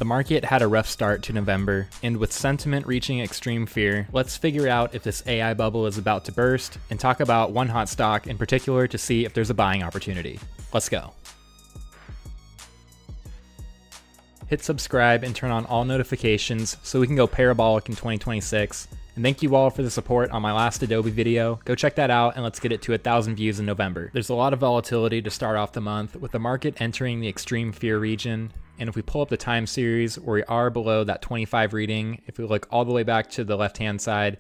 The market had a rough start to November, and with sentiment reaching extreme fear, let's figure out if this AI bubble is about to burst and talk about one hot stock in particular to see if there's a buying opportunity. Let's go. Hit subscribe and turn on all notifications so we can go parabolic in 2026. And thank you all for the support on my last Adobe video. Go check that out and let's get it to 1,000 views in November. There's a lot of volatility to start off the month with the market entering the extreme fear region. And if we pull up the time series where we are below that 25 reading, if we look all the way back to the left-hand side,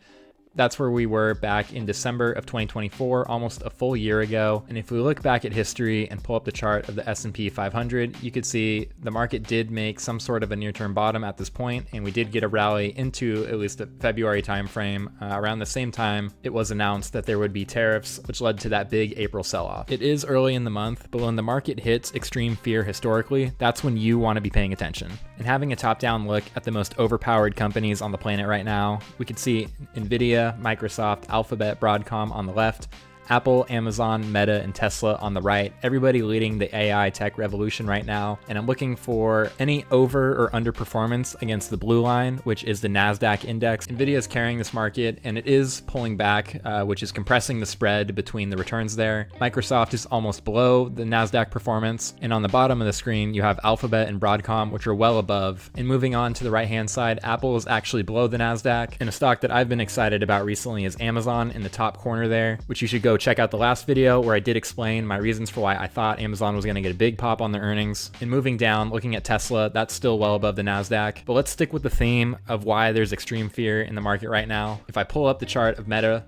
that's where we were back in December of 2024, almost a full year ago. And if we look back at history and pull up the chart of the S&P 500, you could see the market did make some sort of a near-term bottom at this point, and we did get a rally into at least the February timeframe. Around the same time, it was announced that there would be tariffs, which led to that big April sell-off. It is early in the month, but when the market hits extreme fear historically, that's when you want to be paying attention. And having a top-down look at the most overpowered companies on the planet right now, we could see NVIDIA, Microsoft, Alphabet, Broadcom on the left, Apple, Amazon, Meta, and Tesla on the right, everybody leading the AI tech revolution right now. And I'm looking for any over or underperformance against the blue line, which is the NASDAQ index. NVIDIA is carrying this market and it is pulling back, which is compressing the spread between the returns there. Microsoft is almost below the NASDAQ performance. And on the bottom of the screen, you have Alphabet and Broadcom, which are well above. And moving on to the right-hand side, Apple is actually below the NASDAQ. And a stock that I've been excited about recently is Amazon in the top corner there, which you should go check out the last video where I did explain my reasons for why I thought Amazon was going to get a big pop on their earnings. And moving down, looking at Tesla, that's still well above the NASDAQ. But let's stick with the theme of why there's extreme fear in the market right now. If I pull up the chart of Meta,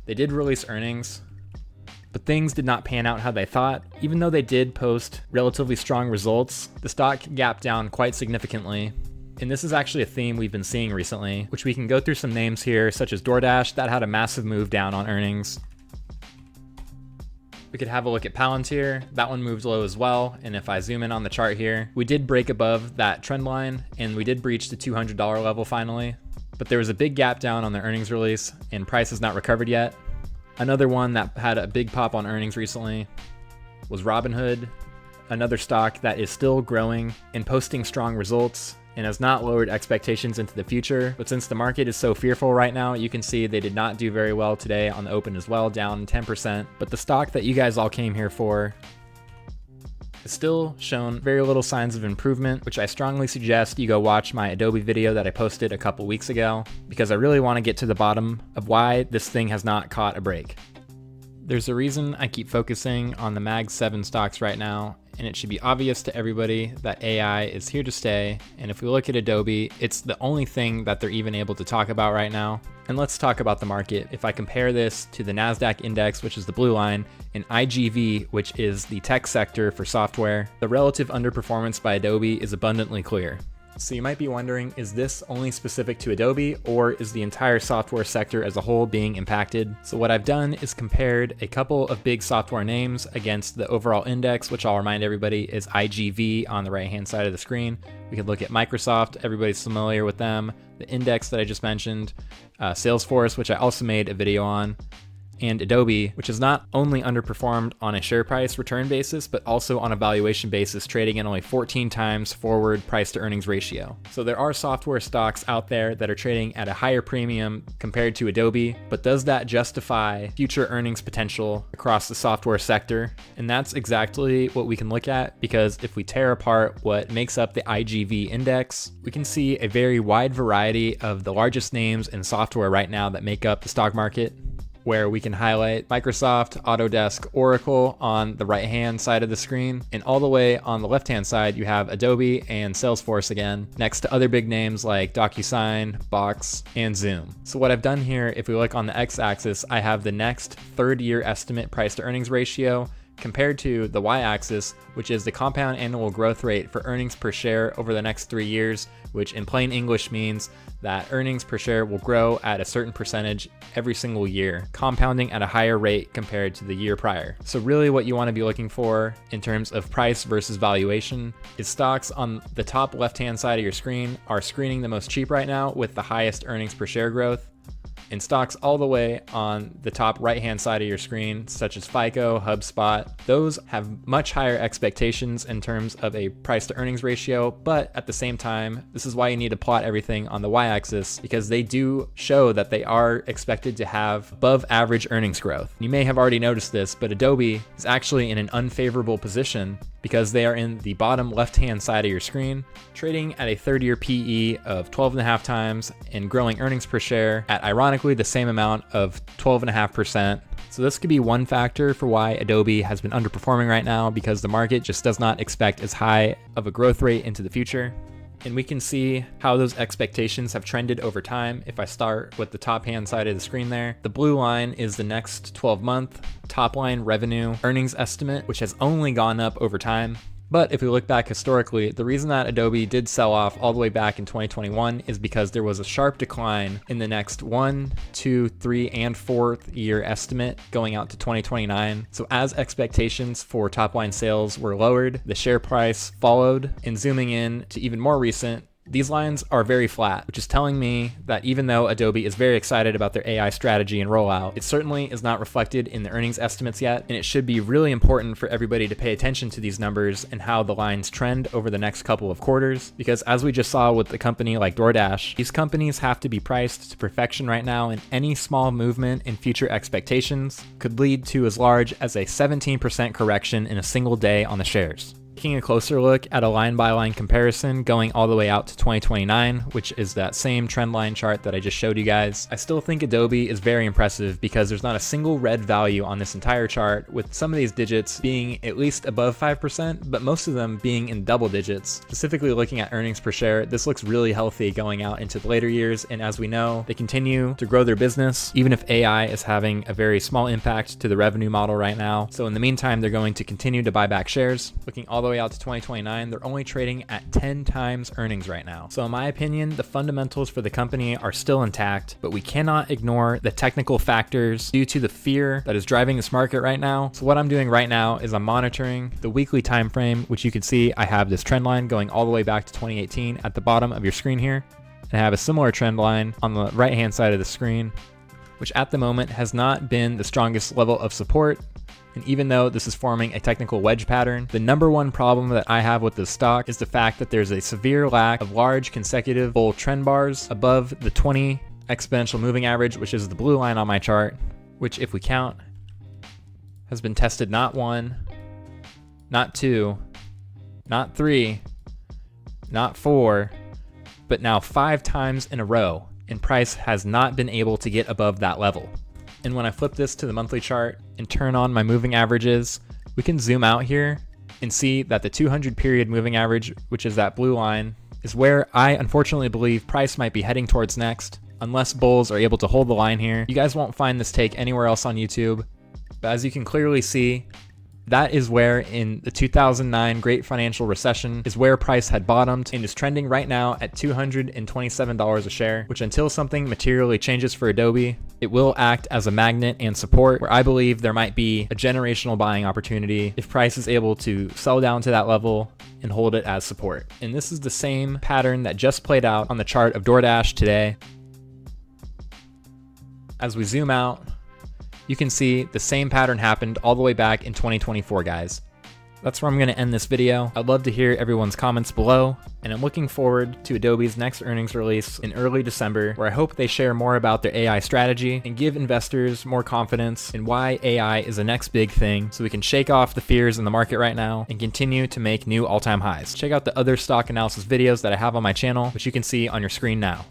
they did release earnings, but things did not pan out how they thought. Even though they did post relatively strong results, the stock gapped down quite significantly. And this is actually a theme we've been seeing recently, which we can go through some names here, such as Doordash, that had a massive move down on earnings. We could have a look at Palantir. That one moved low as well. And if I zoom in on the chart here, we did break above that trend line and we did breach the $200 level finally. But there was a big gap down on the earnings release and price has not recovered yet. Another one that had a big pop on earnings recently was Robinhood, another stock that is still growing and posting strong results and has not lowered expectations into the future. But since the market is so fearful right now, you can see they did not do very well today on the open as well, down 10%. But the stock that you guys all came here for has still shown very little signs of improvement, which I strongly suggest you go watch my Adobe video that I posted a couple weeks ago, because I really want to get to the bottom of why this thing has not caught a break. There's a reason I keep focusing on the Mag 7 stocks right now, and it should be obvious to everybody that AI is here to stay. And if we look at Adobe, it's the only thing that they're even able to talk about right now. And let's talk about the market. If I compare this to the NASDAQ index, which is the blue line, and IGV, which is the tech sector for software, the relative underperformance by Adobe is abundantly clear. So you might be wondering, is this only specific to Adobe or is the entire software sector as a whole being impacted? So what I've done is compared a couple of big software names against the overall index, which I'll remind everybody is IGV on the right-hand side of the screen. We could look at Microsoft, everybody's familiar with them, the index that I just mentioned, Salesforce, which I also made a video on, and Adobe, which has not only underperformed on a share price return basis, but also on a valuation basis, trading at only 14 times forward price to earnings ratio. So there are software stocks out there that are trading at a higher premium compared to Adobe, but does that justify future earnings potential across the software sector? And that's exactly what we can look at, because if we tear apart what makes up the IGV index, we can see a very wide variety of the largest names in software right now that make up the stock market, where we can highlight Microsoft, Autodesk, Oracle on the right-hand side of the screen. And all the way on the left-hand side, you have Adobe and Salesforce again, next to other big names like DocuSign, Box, and Zoom. So what I've done here, if we look on the x-axis, I have the next third-year estimate price-to-earnings ratio compared to the y-axis, which is the compound annual growth rate for earnings per share over the next 3 years, which in plain English means that earnings per share will grow at a certain percentage every single year, compounding at a higher rate compared to the year prior. So really what you want to be looking for in terms of price versus valuation is stocks on the top left-hand side of your screen are screening the most cheap right now with the highest earnings per share growth. And stocks all the way on the top right-hand side of your screen, such as FICO, HubSpot, those have much higher expectations in terms of a price to earnings ratio, but at the same time, this is why you need to plot everything on the y-axis, because they do show that they are expected to have above average earnings growth. You may have already noticed this, but Adobe is actually in an unfavorable position because they are in the bottom left-hand side of your screen, trading at a 30-year PE of 12.5 times and growing earnings per share at ironically the same amount of 12.5%. So this could be one factor for why Adobe has been underperforming right now, because the market just does not expect as high of a growth rate into the future. And we can see how those expectations have trended over time. If I start with the top hand side of the screen there, the blue line is the next 12-month top line revenue earnings estimate, which has only gone up over time. But if we look back historically, the reason that Adobe did sell off all the way back in 2021 is because there was a sharp decline in the next 1, 2, 3, and 4th year estimate going out to 2029. So as expectations for top line sales were lowered, the share price followed. And zooming in to even more recent, these lines are very flat, which is telling me that even though Adobe is very excited about their AI strategy and rollout, it certainly is not reflected in the earnings estimates yet, and it should be really important for everybody to pay attention to these numbers and how the lines trend over the next couple of quarters, because as we just saw with a company like Doordash, these companies have to be priced to perfection right now, and any small movement in future expectations could lead to as large as a 17% correction in a single day on the shares. Taking a closer look at a line-by-line comparison going all the way out to 2029, which is that same trend line chart that I just showed you guys, I still think Adobe is very impressive because there's not a single red value on this entire chart, with some of these digits being at least above 5%, but most of them being in double digits. Specifically looking at earnings per share, this looks really healthy going out into the later years, and as we know, they continue to grow their business, even if AI is having a very small impact to the revenue model right now. So in the meantime, they're going to continue to buy back shares. Looking all the way out to 2029, they're only trading at 10 times earnings right now. So in my opinion, the fundamentals for the company are still intact, but we cannot ignore the technical factors due to the fear that is driving this market right now. So what I'm doing right now is I'm monitoring the weekly time frame, which you can see I have this trend line going all the way back to 2018 at the bottom of your screen here. And I have a similar trend line on the right hand side of the screen, which at the moment has not been the strongest level of support. And even though this is forming a technical wedge pattern, the number one problem that I have with this stock is the fact that there's a severe lack of large consecutive bull trend bars above the 20 exponential moving average, which is the blue line on my chart, which if we count, has been tested not 1, not 2, not 3, not 4, but now 5 times in a row, and price has not been able to get above that level. And when I flip this to the monthly chart and turn on my moving averages, we can zoom out here and see that the 200 period moving average, which is that blue line, is where I unfortunately believe price might be heading towards next, unless bulls are able to hold the line here. You guys won't find this take anywhere else on YouTube, but as you can clearly see, that is where in the 2009 Great Financial Recession is where price had bottomed and is trending right now at $227 a share, which until something materially changes for Adobe, it will act as a magnet and support where I believe there might be a generational buying opportunity if price is able to sell down to that level and hold it as support. And this is the same pattern that just played out on the chart of Doordash today. As we zoom out, you can see the same pattern happened all the way back in 2024, guys. That's where I'm going to end this video. I'd love to hear everyone's comments below, and I'm looking forward to Adobe's next earnings release in early December, where I hope they share more about their AI strategy and give investors more confidence in why AI is the next big thing, so we can shake off the fears in the market right now and continue to make new all-time highs. Check out the other stock analysis videos that I have on my channel, which you can see on your screen now.